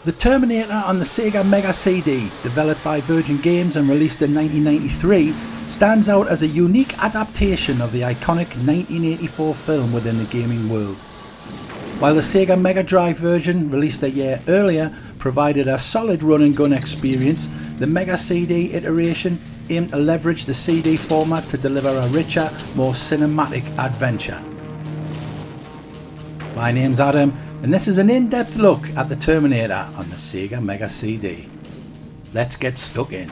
The Terminator on the Sega Mega CD, developed by Virgin Games and released in 1993, stands out as a unique adaptation of the iconic 1984 film within the gaming world. While the Sega Mega Drive version, released a year earlier, provided a solid run and gun experience, the Mega CD iteration aimed to leverage the CD format to deliver a richer, more cinematic adventure. My name's Adam, and this is an in-depth look at the Terminator on the Sega Mega CD. Let's get stuck in.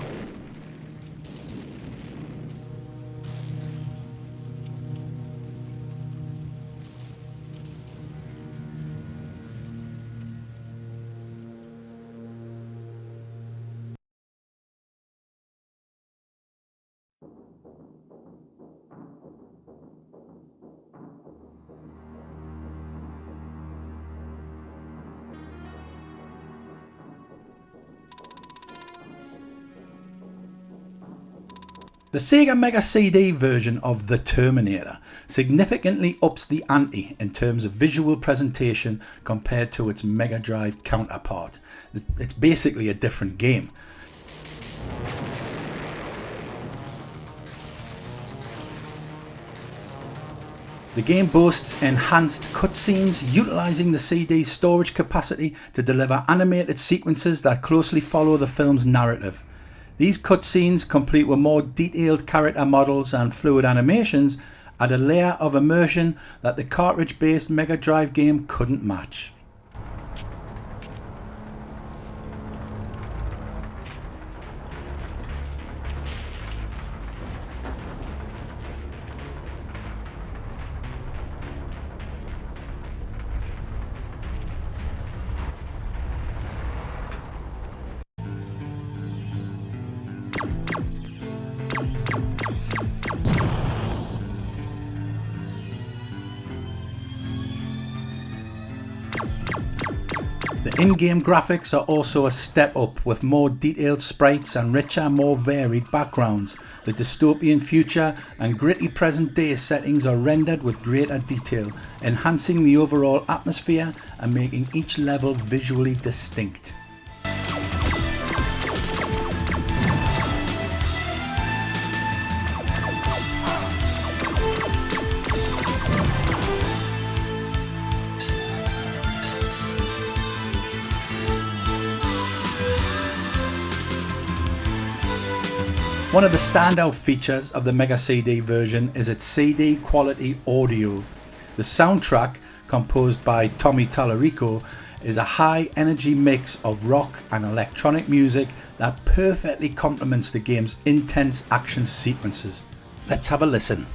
The Sega Mega CD version of The Terminator significantly ups the ante in terms of visual presentation compared to its Mega Drive counterpart. It's basically a different game. The game boasts enhanced cutscenes, utilising the CD's storage capacity to deliver animated sequences that closely follow the film's narrative. These cutscenes, complete with more detailed character models and fluid animations, add a layer of immersion that the cartridge-based Mega Drive game couldn't match. The in-game graphics are also a step up, with more detailed sprites and richer, more varied backgrounds. The dystopian future and gritty present day settings are rendered with greater detail, enhancing the overall atmosphere and making each level visually distinct. One of the standout features of the Mega CD version is its CD quality audio. The soundtrack, composed by Tommy Tallarico, is a high energy mix of rock and electronic music that perfectly complements the game's intense action sequences. Let's have a listen.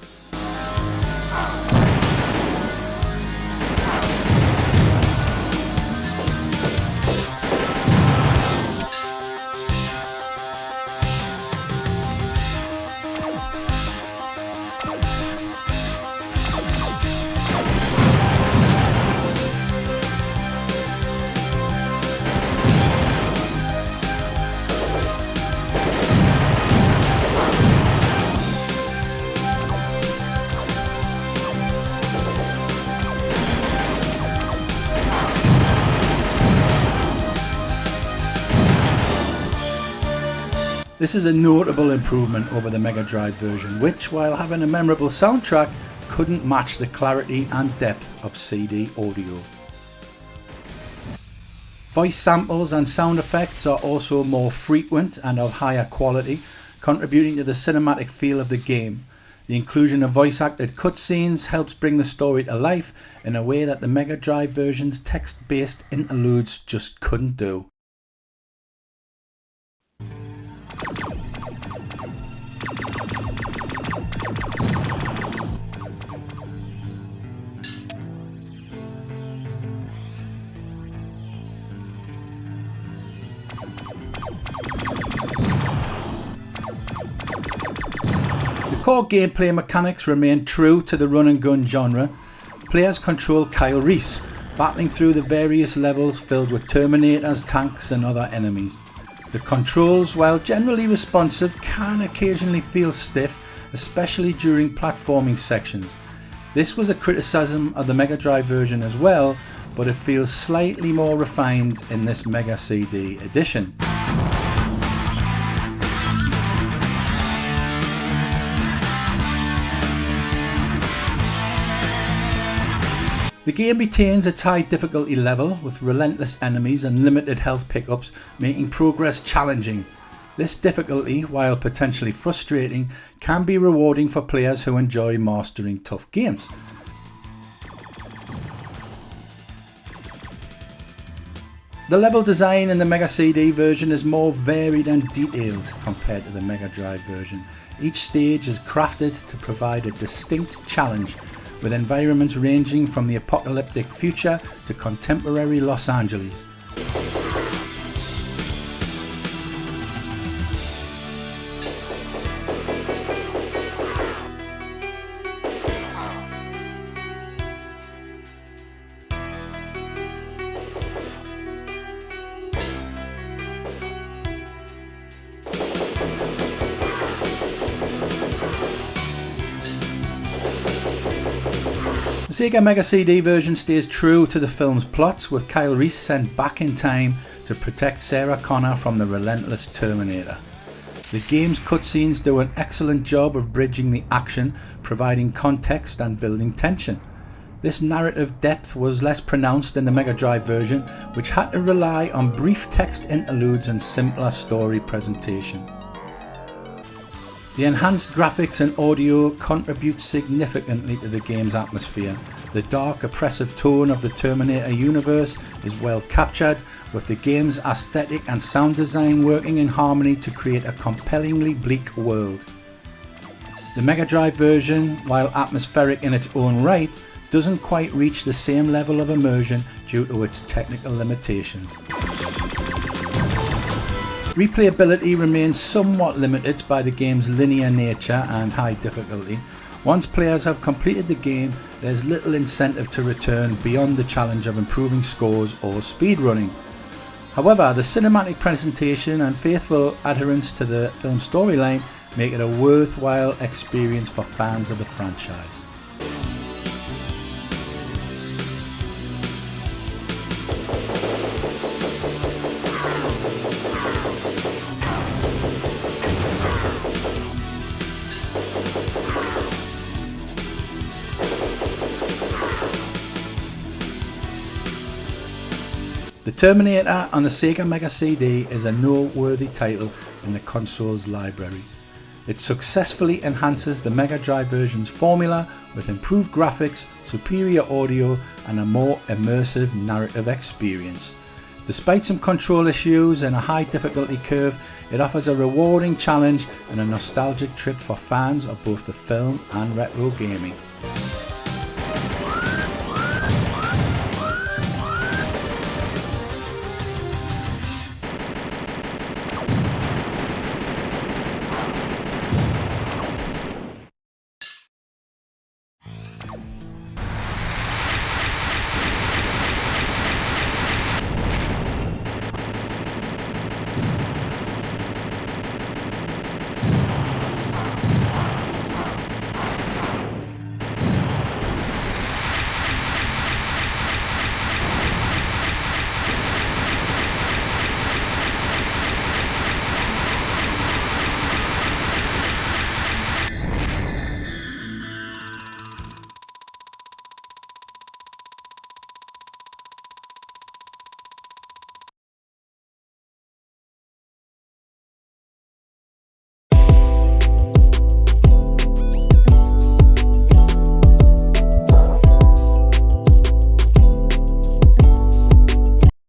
This is a notable improvement over the Mega Drive version, which, while having a memorable soundtrack, couldn't match the clarity and depth of CD audio. Voice samples and sound effects are also more frequent and of higher quality, contributing to the cinematic feel of the game. The inclusion of voice-acted cutscenes helps bring the story to life in a way that the Mega Drive version's text-based interludes just couldn't do. The core gameplay mechanics remain true to the run and gun genre. Players control Kyle Reese, battling through the various levels filled with Terminators, tanks and other enemies. The controls, while generally responsive, can occasionally feel stiff, especially during platforming sections. This was a criticism of the Mega Drive version as well, but it feels slightly more refined in this Mega CD edition. The game retains its high difficulty level with relentless enemies and limited health pickups, making progress challenging. This difficulty, while potentially frustrating, can be rewarding for players who enjoy mastering tough games. The level design in the Mega CD version is more varied and detailed compared to the Mega Drive version. Each stage is crafted to provide a distinct challenge, with environments ranging from the apocalyptic future to contemporary Los Angeles. The Sega Mega CD version stays true to the film's plot, with Kyle Reese sent back in time to protect Sarah Connor from the relentless Terminator. The game's cutscenes do an excellent job of bridging the action, providing context and building tension. This narrative depth was less pronounced in the Mega Drive version, which had to rely on brief text interludes and simpler story presentation. The enhanced graphics and audio contribute significantly to the game's atmosphere. The dark, oppressive tone of the Terminator universe is well captured, with the game's aesthetic and sound design working in harmony to create a compellingly bleak world. The Mega Drive version, while atmospheric in its own right, doesn't quite reach the same level of immersion due to its technical limitations. Replayability remains somewhat limited by the game's linear nature and high difficulty. Once players have completed the game, there's little incentive to return beyond the challenge of improving scores or speedrunning. However, the cinematic presentation and faithful adherence to the film storyline make it a worthwhile experience for fans of the franchise. The Terminator on the Sega Mega CD is a noteworthy title in the console's library. It successfully enhances the Mega Drive version's formula with improved graphics, superior audio, and a more immersive narrative experience. Despite some control issues and a high difficulty curve, it offers a rewarding challenge and a nostalgic trip for fans of both the film and retro gaming.